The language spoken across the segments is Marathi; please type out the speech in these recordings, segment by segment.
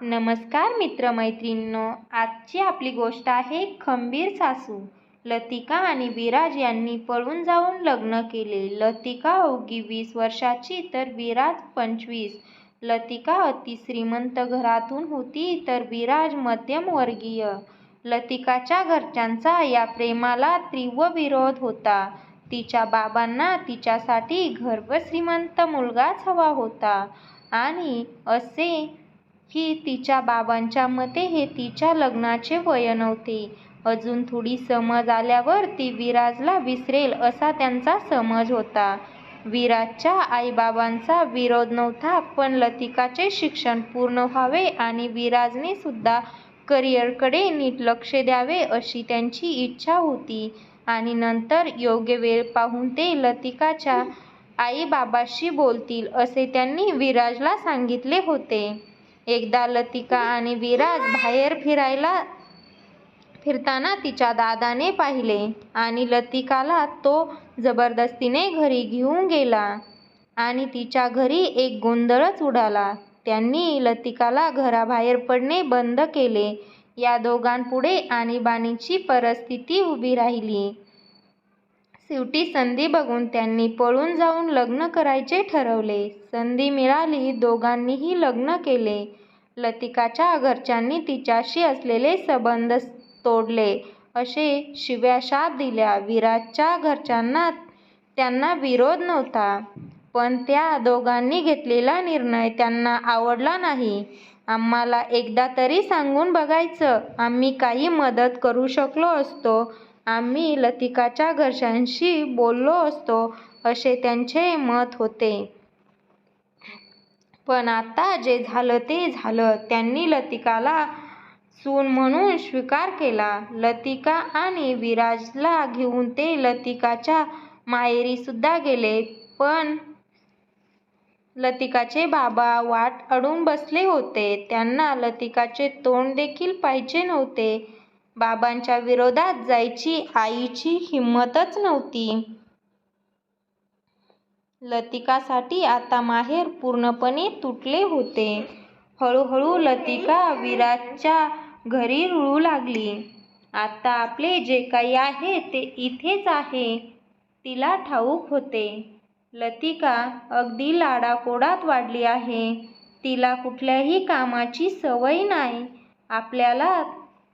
नमस्कार मित्रमैत्रिणींनो, आजची आपली गोष्ट आहे खंबीर सासू. लतिका आणि विराज यांनी पळून जाऊन लग्न केले. लतिका अवघी 20 वर्षाची तर विराज 25. लतिका अति श्रीमंत घरातून होती तर विराज मध्यमवर्गीय. लतिकाच्या घरच्यांचा या प्रेमाला तीव्र विरोध होता. तिच्या बाबांना तिच्यासाठी गर्भश्रीमंत मुलगाच हवा होता आणि असे ही तिच्या बाबांच्या मते हे तिच्या लग्नाचे वय नव्हते. अजून थोडी समज आल्यावर ती विराजला विसरेल असा त्यांचा समज होता. विराजच्या आईबाबांचा विरोध नव्हता, पण लतिकाचे शिक्षण पूर्ण व्हावे आणि विराजने सुद्धा करिअरकडे नीट लक्ष द्यावे अशी त्यांची इच्छा होती. आणि नंतर योग्य वेळ पाहून ते लतिकाच्या आईबाबांशी बोलतील असे त्यांनी विराजला सांगितले होते. एकदा लतिका आणि विराज बाहेर फिरताना तिच्या दादाने पाहिले आणि लतिकाला तो जबरदस्तीने घरी घेऊन गेला आणि तिच्या घरी एक गोंधळच उडाला. त्यांनी लतिकाला घराबाहेर पडणे बंद केले. या दोघांपुढे आणीबाणीची परिस्थिती उभी राहिली. शेवटी संधी बघून त्यांनी पळून जाऊन लग्न करायचे ठरवले. संधी मिळाली, दोघांनीही लग्न केले. लतिकाच्या घरच्यांनी तिच्याशी असलेले संबंध तोडले असे शिव्या शाप दिल्या. विराजच्या घरच्यांना त्यांना विरोध नव्हता, पण त्या दोघांनी घेतलेला निर्णय त्यांना आवडला नाही. आम्हाला एकदा तरी सांगून बघायचं, आम्ही काही मदत करू शकलो असतो, आम्ही लतिकाच्या घरच्यांशी बोललो असतो असे त्यांचे मत होते. पण आता जे झालं ते झालं. त्यांनी लतिकाला सून म्हणून स्वीकार केला. लतिका आणि विराजला घेऊन ते लतिकाच्या माहेरी सुद्धा गेले, पण लतिकाचे बाबा वाट अडून बसले होते. त्यांना लतिकाचे तोंड देखील पाहायचे नव्हते. बाबांच्या विरोधात जायची आईची हिंमतच नव्हती. लतिकासाठी आता माहेर पूर्णपणे तुटले होते. हळूहळू लतिका विराजच्या घरी रुळू लागली. आता आपले जे काही आहे ते इथेच आहे, तिला ठाऊक होते. लतिका अगदी लाडाकोडात वाढली आहे. तिला कुठल्याही कामाची सवय नाही. आपल्याला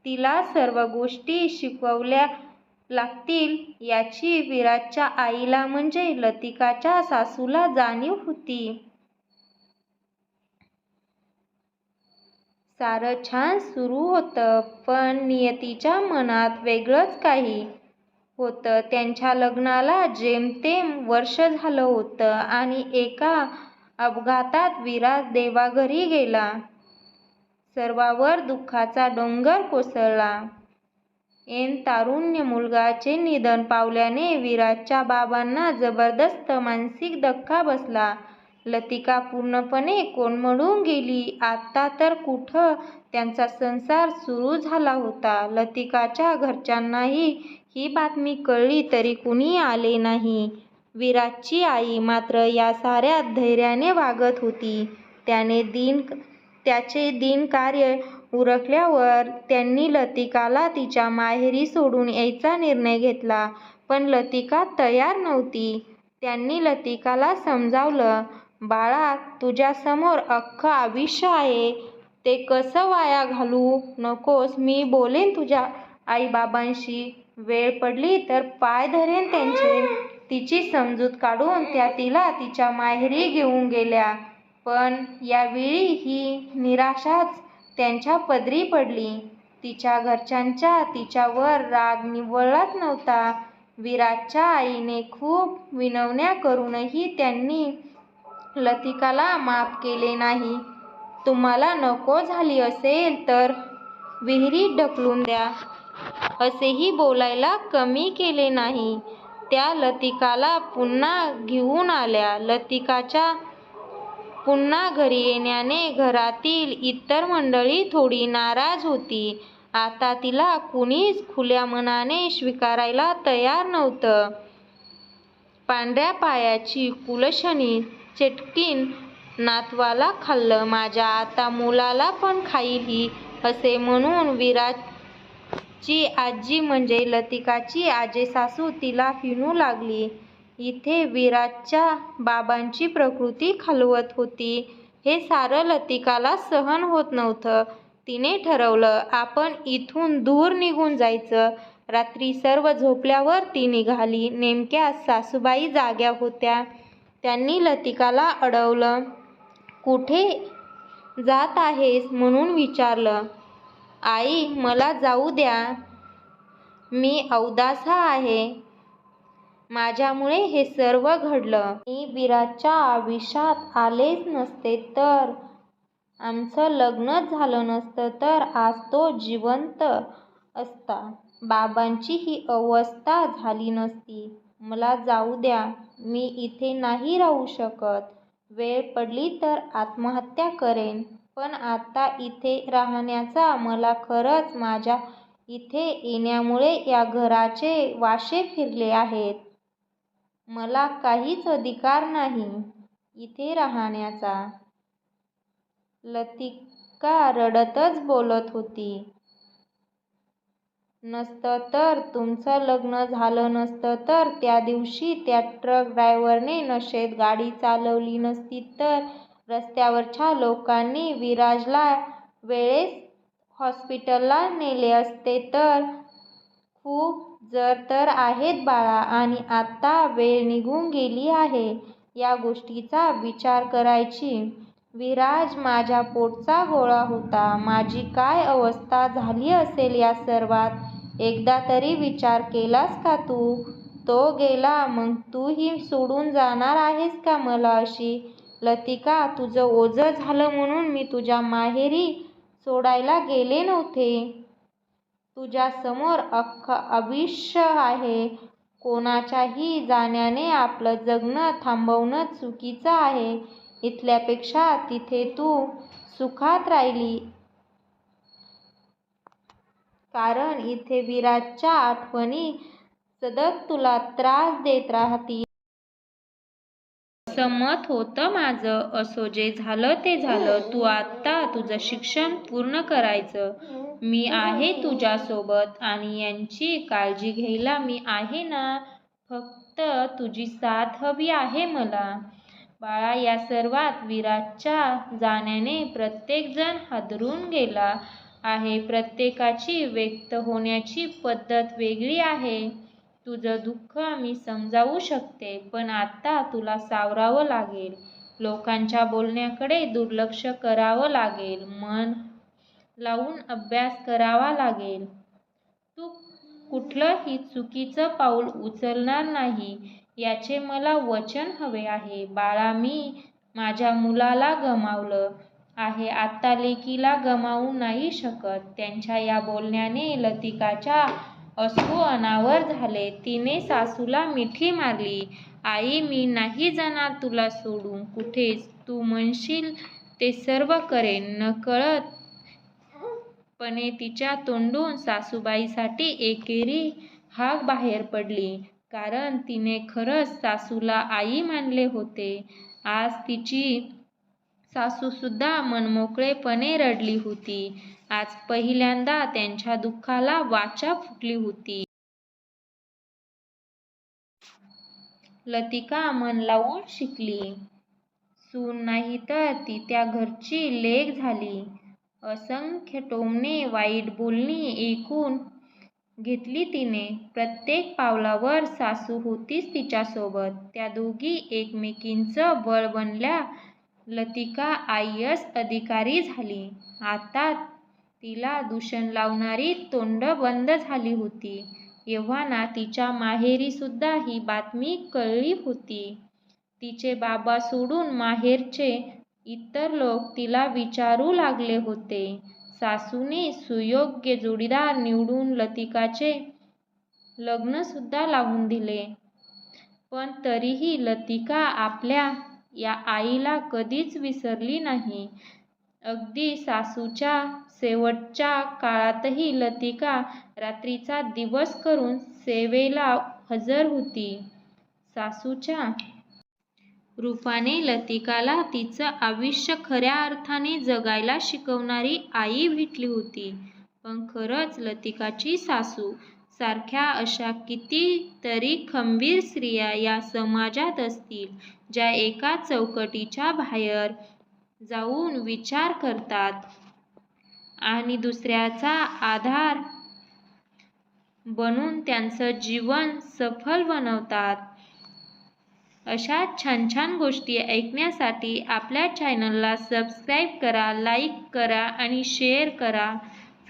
तिला सर्व गोष्टी शिकवाव्या लागतील याची विराजच्या आईला म्हणजे लतिकाच्या सासूला जाणीव होती. सारं छान सुरू होतं, पण नियतीच्या मनात वेगळंच काही होतं. त्यांच्या लग्नाला जेमतेम वर्ष झालं होतं आणि एका अपघातात विराज देवाघरी गेला. सर्वांवर दुःखाचा डोंगर कोसळला. ऐन तारुण्य मुलाचे निधन पावल्याने विराजच्या बाबांना जबरदस्त मानसिक धक्का बसला. लतिका पूर्णपणे कोलमडून गेली. आता तर कुठं त्यांचा संसार सुरू झाला होता. लतिकाच्या घरच्यांनाही ही बातमी कळली तरी कुणी आले नाही. विराजची आई मात्र या साऱ्यात धैर्याने वागत होती. त्याचे दिनकार्य उरकल्यावर त्यांनी लतिकाला तिच्या माहेरी सोडून यायचा निर्णय घेतला, पण लतिका तयार नव्हती. त्यांनी लतिकाला समजावलं, बाळा, तुझ्यासमोर अख्खं आयुष्य आहे, ते कसं वाया घालवू नकोस. मी बोलेन तुझ्या आईबाबांशी, वेळ पडली तर पाय धरेन त्यांचे. तिची समजूत काढून त्या तिला तिच्या माहेरी घेऊन गेल्या, पण यावेळी ही निराशाच त्यांच्या पदरी पडली. तिच्या घरच्यांचा तिच्यावर राग निवळलाच नव्हता. विराजच्या आईने खूप विनवण्या करूनही त्यांनी लतिकाला माफ केले नाही. तुम्हाला नको झाली असेल तर विहिरीत ढकलून द्या असेही बोलायला कमी केले नाही. त्या लतिकाला पुन्हा घेऊन आल्या. लतिकाच्या पुन्हा घरी येण्याने घरातील इतर मंडळी थोडी नाराज होती. आता तिला कुणीच खुल्या मनाने स्वीकारायला तयार नव्हतं. पांढऱ्या पायाची कुलक्षणी, चेटकीण नातवाला खाल्लं, माझ्या आता मुलाला पण खाईल ही, असे म्हणून विराजची आजी म्हणजे लतिकाची आजेसासू तिला हिणू लागली. इथे विराजच्या बाबांची प्रकृती खालवत होती हे सारं लतिकाला सहन होत नव्हतं. तिने ठरवलं, आपण इथून दूर निघून जायचं. रात्री सर्व झोपल्यावर ती निघाली. नेमक्या सासूबाई जाग्या होत्या. त्यांनी लतिकाला अडवलं. कुठे जात आहेस म्हणून विचारलं. आई, मला जाऊ द्या, मी अवदासा आहे. माझ्यामुळे हे सर्व घडलं. मी विराजच्या आयुष्यात आलेच नसते तर, आमचं लग्नच झालं नसतं तर आज तो जिवंत असता. बाबांची ही अवस्था झाली नसती. मला जाऊ द्या, मी इथे नाही राहू शकत. वेळ पडली तर आत्महत्या करेन. पण आता इथे राहण्याचा मला खरंच माझ्या इथे येण्यामुळे या घराचे वाशे फिरले आहेत. मला काहीच अधिकार नाही इथे राहण्याचा. लतिका रडतच बोलत होती. नसतं तर, तुमचं लग्न झालं नसतं तर, त्या दिवशी त्या ट्रक ड्रायव्हरने नशेत गाडी चालवली नसती तर, रस्त्यावरच्या लोकांनी विराजला वेळेत हॉस्पिटलला नेले असते तर, खूप जर तर आहेत बाळा. आणि आता वेळ निघून गेली आहे या गोष्टीचा विचार करायची. विराज माझ्या पोटचा गोळा होता. माझी काय अवस्था झाली असेल या सर्वात एकदा तरी विचार केलास का तू? तो गेला, मग तूही सोडून जाणार आहेस का मला अशी? लतिका, तुझं ओझं झालं म्हणून मी तुझ्या माहेरी सोडायला गेले नव्हते. तुझ्यासमोर अख्खं आयुष्य आहे. कोणाच्याही जाण्याने आपलं जगणं थांबवणं चुकीचं आहे. इथल्यापेक्षा तिथे तू सुखात राहिली. कारण इथे विराजच्या आठवणी सतत तुला त्रास देत राहतील. असं मत होतं माझं. असो, जे झालं ते झालं. तू आता तुझं शिक्षण पूर्ण करायचं. मी आहे तुझ्यासोबत आणि यांची काळजी घ्यायला मी आहे ना. फक्त तुझी साथ हवी आहे मला. बाळा, या सर्वात विराजच्या जाण्याने प्रत्येकजण हादरून गेला आहे. प्रत्येकाची व्यक्त होण्याची पद्धत वेगळी आहे. तुझं दुःख मी समजावू शकते, पण आता तुला सावरावं लागेल. लोकांच्या बोलण्याकडे दुर्लक्ष करावं लागेल. मन लावून अभ्यास करावा लागेल. तू कुठलंही चुकीचं पाऊल उचलणार नाही याचे मला वचन हवे आहे. बाळा, मी माझ्या मुलाला गमावलं आहे, आता लेकीला गमावू नाही शकत. त्यांच्या या बोलण्याने लतिकाच्या अश्रू अनावर झाले. तिने सासूला मिठी मारली. आई, मी नाही जाणार तुला सोडून कुठेच. तू म्हणशील ते सर्व करेन. नकळतपणे तिच्या तोंडून सासूबाईसाठी एकेरी हाक बाहेर पडली. कारण तिने खरंच सासूला आई मानले होते. आज तिची सासूसुद्धा मनमोकळेपणे रडली होती. आज पहिल्यांदा त्यांच्या दुःखाला वाचा फुटली होती. लतिका मन लावून शिकली. सून नाही तर ती त्या घरची लेक झाली. असंख्य टोमणे, वाईट बोलणी ऐकून घेतली तिने. प्रत्येक पावलावर सासू होतीच तिच्यासोबत. त्या दोघी एकमेकींचं बळ बनल्या. लतिका आय-ए-एस अधिकारी झाली. आता तिला दूषण लावणारी तोंडं बंद झाली होती. एव्हाना तिच्या माहेरी सुद्धा ही बातमी कळली होती. तिचे बाबा सोडून माहेरचे इतर लोक तिला विचारू लागले होते. सासूने सुयोग्य जोडीदार निवडून लतिकाचे लग्नसुद्धा लावून दिले. पण तरीही लतिका आपल्या या आईला कधीच विसरली नाही. अगदी सासूच्या शेवटच्या काळातही लतिका रात्रीचा दिवस करून सेवेला हजर होती. सासूच्या रूपाने लतिकाला तिचं आयुष्य खऱ्या अर्थाने जगायला शिकवणारी आई भेटली होती. पण खरंच लतिकाची सासू सारख्या अशा कितीतरी खंबीर स्त्रिया या समाजात असतील, ज्या एका चौकटीच्या बाहेर जाऊन विचार करतात आणि दुसऱ्याचा आधार बनून त्यांचं जीवन सफल बनवतात. अशा छान छान गोष्टी ऐकण्यासाठी आपल्या चॅनलला सबस्क्राईब करा, लाईक करा आणि शेअर करा.